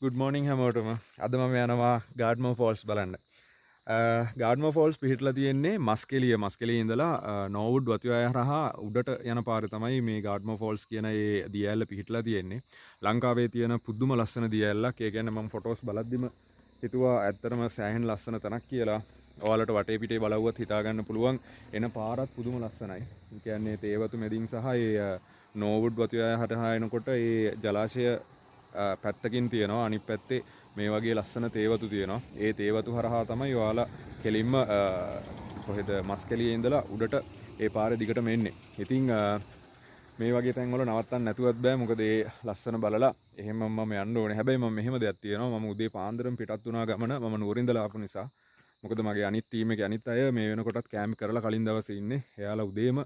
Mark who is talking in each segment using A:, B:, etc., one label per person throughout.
A: good morning හැමෝටම. අද මම යනවා GARTMORE Falls බලන්න. GARTMORE Falls පිහිටලා තියෙන්නේ මස්කෙලිය ඉඳලා නෝවුඩ් වතුයාය හරහා උඩට යන පාරේ තමයි මේ GARTMORE Falls කියන ඒ දියඇල්ල පිහිටලා තියෙන්නේ. ලංකාවේ තියෙන පුදුම ලස්සන දියඇල්ලක්. ඒ කියන්නේ මම ෆොටෝස් බලද්දිම හිතුවා ඇත්තටම සෑහෙන ලස්සන තැනක් කියලා. ඔයාලට වටේ පිටේ බලවුවත් හිතා ගන්න පුළුවන් එන පාරත් පුදුම ලස්සනයි. ඒ කියන්නේ තේවතු මෙදින් සහ ඒ නෝවුඩ් වතුයාය හරහා එනකොට ඒ ජලාශය පැත්තකින් තියෙනවා අනිත් පැත්තේ මේ වගේ ලස්සන තේවතු තියෙනවා. ඒ තේවතු හරහා තමයි ඔයාලා කෙලින්ම කොහෙද මස්කෙලියේ ඉඳලා උඩට ඒ පාරේ දිගටම එන්නේ. ඉතින් මේ වගේ තැන්වල නවත්තන්න නැතුවත් බෑ. මොකද ඒ ලස්සන බලලා එහෙම මම යන්න ඕනේ. හැබැයි මම මෙහෙම දෙයක් තියෙනවා. මම උදේ පාන්දරම පිටත් වුණා ගමන. මම නුවරින්දලා ආපු නිසා. මොකද මගේ අනිත් ටීම් එකේ අනිත් අය මේ වෙනකොටත් කැම්ප් කරලා කලින් දවසේ ඉන්නේ. එයාලා උදේම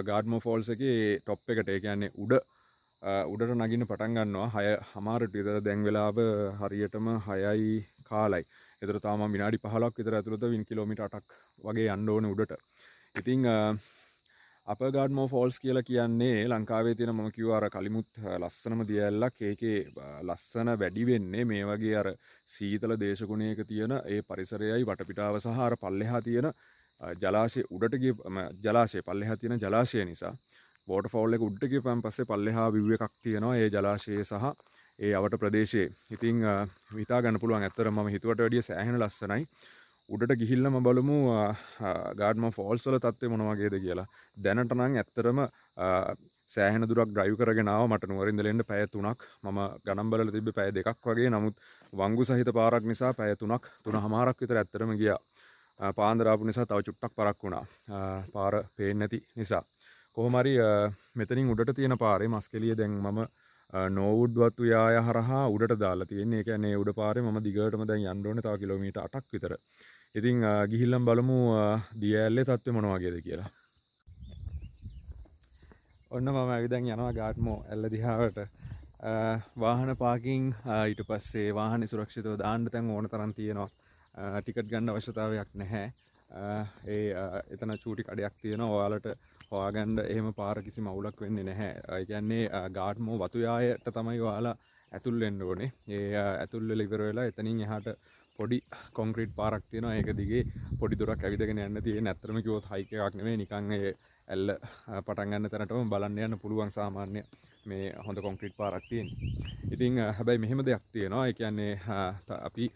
A: GARTMORE Falls එකේ টොප් එකට ඒ කියන්නේ උඩට නගින්න පටන් ගන්නවා 6:00ට විතර. දැන් වෙලාව හරියටම 6යි කාලයි. ඒතර තාම විනාඩි 15ක් විතර ඇතුළත කිලෝමීටර් 8ක් වගේ යන්න ඕනේ උඩට. ඉතින් අපර් GARTMORE Falls කියලා කියන්නේ ලංකාවේ තියෙන මම කිව්වා අර කලිමුත් ලස්සනම දියඇල්ලක්. ඒකේ ලස්සන වැඩි වෙන්නේ මේ වගේ අර සීතල දේශගුණයක තියෙන ඒ පරිසරයයි වටපිටාව සහ අර පල්ලෙහා තියෙන ජලාශය උඩට ගිය ජලාශය පල්ලෙහා තියෙන ජලාශය නිසා. වෝටර්ෆෝල් එක උඩට ගියපන් පස්සේ පල්ලෙහා view එකක් තියෙනවා ඒ ජලාශයේ සහ ඒ අවට ප්‍රදේශයේ. ඉතින් හිතා ගන්න පුළුවන් ඇත්තටම මම හිතුවට වැඩිය සෑහෙන ලස්සනයි. උඩට ගිහිල්ලාම බලමු GARTMORE Falls වල තත්ත්වය මොන වගේද කියලා. දැනට නම් ඇත්තටම සෑහෙන දුරක් drive කරගෙන ආවා. මට නුවරින්දල එන්න පැය 3ක්. මම ගණන් බලලා තිබ්බේ පැය 2ක් වගේ. නමුත් වංගු සහිත පාරක් නිසා පැය 3:00ක් විතර ඇත්තටම ගියා. පාන්දර ආපු නිසා තව චුට්ටක් පරක් වුණා. පාර පේන්නේ නැති නිසා. කොහොම හරි මෙතනින් උඩට තියෙන පාරේ මස්කෙලිය දැන් මම නෝවුඩ් වතුයාය හරහා උඩට දාලා තියෙන්නේ. ඒ කියන්නේ උඩ පාරේ මම දිගටම දැන් යන්න ඕනේ තව කිලෝමීටර් 8ක් විතර. ඉතින් ගිහිල්ලාම බලමු දියඇල්ලේ තත්ත්වය මොන වගේද කියලා. ඔන්න මම ඇවිදන් යනවා GARTMORE ඇල්ල දිහාවට. වාහන පාකින් ඊට පස්සේ වාහනේ සුරක්ෂිතව දාන්න තැන් ඕන තරම් තියෙනවා. ටිකට් ගන්න අවශ්‍යතාවයක් නැහැ. එතන චූටි කඩයක් තියෙනවා. ඔයාලට හොයාගන්න එහෙම පාර කිසිම අවුලක් වෙන්නේ නැහැ. ඒ කියන්නේ GARTMORE වතුයායට තමයි ඔයාලා ඇතුල් වෙන්න ඕනේ. ඒ ඇතුල් වෙලා ඉවර වෙලා එතනින් එහාට පොඩි කොන්ක්‍රීට් පාරක් තියෙනවා. ඒක දිගේ පොඩි දොරක් ඇවිදගෙන යන්න තියෙන. ඇත්තටම කිව්වොත් හයික් එකක් නෙමෙයි. නිකන් ඒ ඇල්ල පටන් ගන්න තැනටම බලන්න යන්න පුළුවන් සාමාන්‍ය මේ හොඳ කොන්ක්‍රීට් පාරක් තියෙන්නේ. ඉතින් හැබැයි මෙහෙම දෙයක් තියෙනවා. ඒ කියන්නේ අපි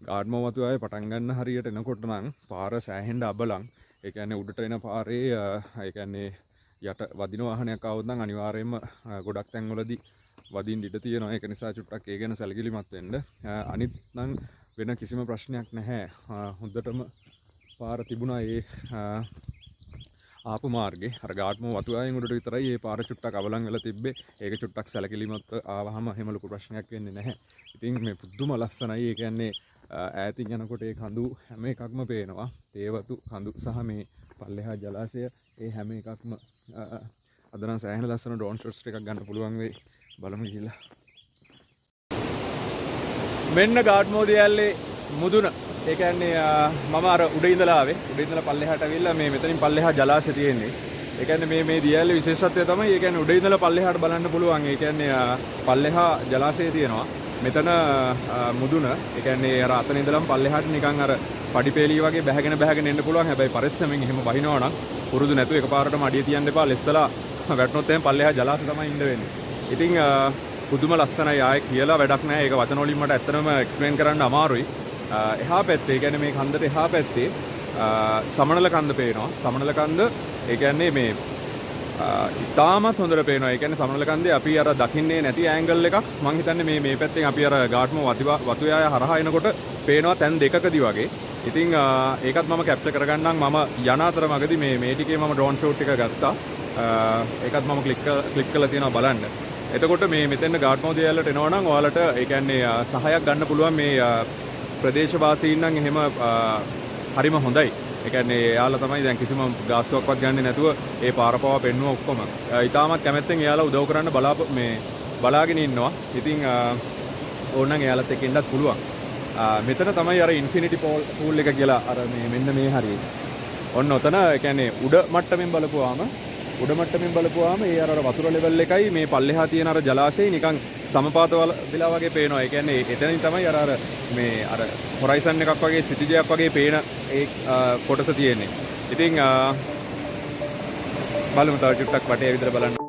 A: GARTMORE වතුයාය පටන් ගන්න හරියට එනකොට නම් පාර සෑහෙන්න අබලන්. ඒ කියන්නේ උඩට එන පාරේ ඒ කියන්නේ යට වදින වාහනයක් ආවොත් නම් අනිවාර්යයෙන්ම ගොඩක් තැන්වලදී වදින්න ඉඩ තියෙනවා. ඒක නිසා චුට්ටක් ඒ ගැන සැලකිලිමත් වෙන්න. අනිත් නම් වෙන කිසිම ප්‍රශ්නයක් නැහැ. හොඳටම පාර තිබුණා ඒ ආපු මාර්ගේ. අර GARTMORE වතුයායෙන් උඩට විතරයි මේ පාර චුට්ටක් අවලං වෙලා තිබ්බේ. ඒක චුට්ටක් සැලකිලිමත් ආවහම එහෙම ලොකු ප්‍රශ්නයක් වෙන්නේ නැහැ. ඉතින් මේ පුදුම ලස්සනයි. ඒ කියන්නේ ඈතින් යනකොට ඒ කඳු හැම එකක්ම පේනවා. තේවතු කඳු සහ මේ පල්ලෙහා ජලාශය ඒ හැම එකක්ම අද නම් සෑහෙන ලස්සන ඩ්‍රෝන් ෂොට්ස් ටිකක් ගන්න පුළුවන් වෙයි. බලමු කියලා. මෙන්න GARTMORE දියඇල්ලේ මුදුන. ඒ කියන්නේ මම අර උඩ ඉඳලා ආවේ. උඩ ඉඳලා පල්ලෙහාට ඇවිල්ලා මේ මෙතනින් පල්ලෙහා ජලාශය තියෙන්නේ. ඒ කියන්නේ මේ දියඇල්ලේ විශේෂත්වය තමයි ඒ කියන්නේ උඩ ඉඳලා පල්ලෙහාට බලන්න පුළුවන්. ඒ කියන්නේ පල්ලෙහා ජලාශය තියෙනවා. මෙතන මුදුන. ඒ කියන්නේ අර අතන ඉඳලම පල්ලෙහාට නිකන් අර පඩිපේලිය වගේ බැහැගෙන එන්න පුළුවන්. හැබැයි පරිස්සමෙන් එහෙම බහිනවා නම් පුරුදු නැතුව එකපාරටම අඩිය තියන්න එපා. ලෙස්සලා වැටුනොත් එහෙනම් පල්ලෙහා ජලාශය තමයි ඉන්න වෙන්නේ. ඉතින් පුදුම ලස්සනයි. ආයේ කියලා වැඩක් නැහැ. ඒක වචන වලින් මට ඇත්තටම එක්ස්ප්ලেইন කරන්න අමාරුයි. එහා පැත්තේ ඒ කියන්නේ මේ කන්දට එහා පැත්තේ සමනල කන්ද පේනවා. සමනල කන්ද ඒ කියන්නේ මේ ඉතාමත් හොඳට පේනවා. ඒ කියන්නේ සමනල කන්දේ අපි අර දකින්නේ නැති ඇන්ගල් එකක් මම හිතන්නේ මේ පැත්තෙන් අපි අර GARTMORE වතුයාය හරහා එනකොට පේනවා තැන් දෙකකදී වගේ. ඉතින් ඒකත් මම කැප්චර් කරගන්නම්. මම යන අතර මගදී මේ ටිකේ මම ඩ්‍රෝන් ෂොට් එක ගත්තා. ඒකත් මම ක්ලික් කරලා තියෙනවා බලන්න. එතකොට මේ මෙතෙන් GARTMORE දියඇල්ලට එනවා නම් ඔයාලට ඒ කියන්නේ සහායක් ගන්න පුළුවන්. මේ ප්‍රදේශවාසීන් නම් එහෙම හරිම හොඳයි. ඒ කියන්නේ එයාලා තමයි දැන් කිසිම ගාස්තුවක්වත් ගන්නේ නැතුව ඒ පාරපව පෙන්නුව ඔක්කොම. ඊටමත් කැමැත්තෙන් එයාලා උදව් කරන්න බලාගෙන ඉන්නවා. ඉතින් ඕනනම් එයාලත් එක්ක ඉන්නත් පුළුවන්. මෙතන තමයි අර ඉන්ෆිනිටි පූල් එක කියලා අර මෙන්න මේ හරියට. ඔන්න ඔතන ඒ කියන්නේ උඩ මට්ටමින් බලපුවාම ඒ අර වතුර ලෙවල් එකයි මේ පල්ලෙහා තියෙන අර ජලාශය නිකන් සමපාතවල වෙලා වගේ පේනවා. ඒ කියන්නේ එතනින් තමයි අර මේ අර හොරයිසන් එකක් වගේ සිටිජයක් වගේ පේන ඒ කොටස තියෙන්නේ. ඉතින් බලමු තව චුට්ටක් වටේ විතර බලන්න.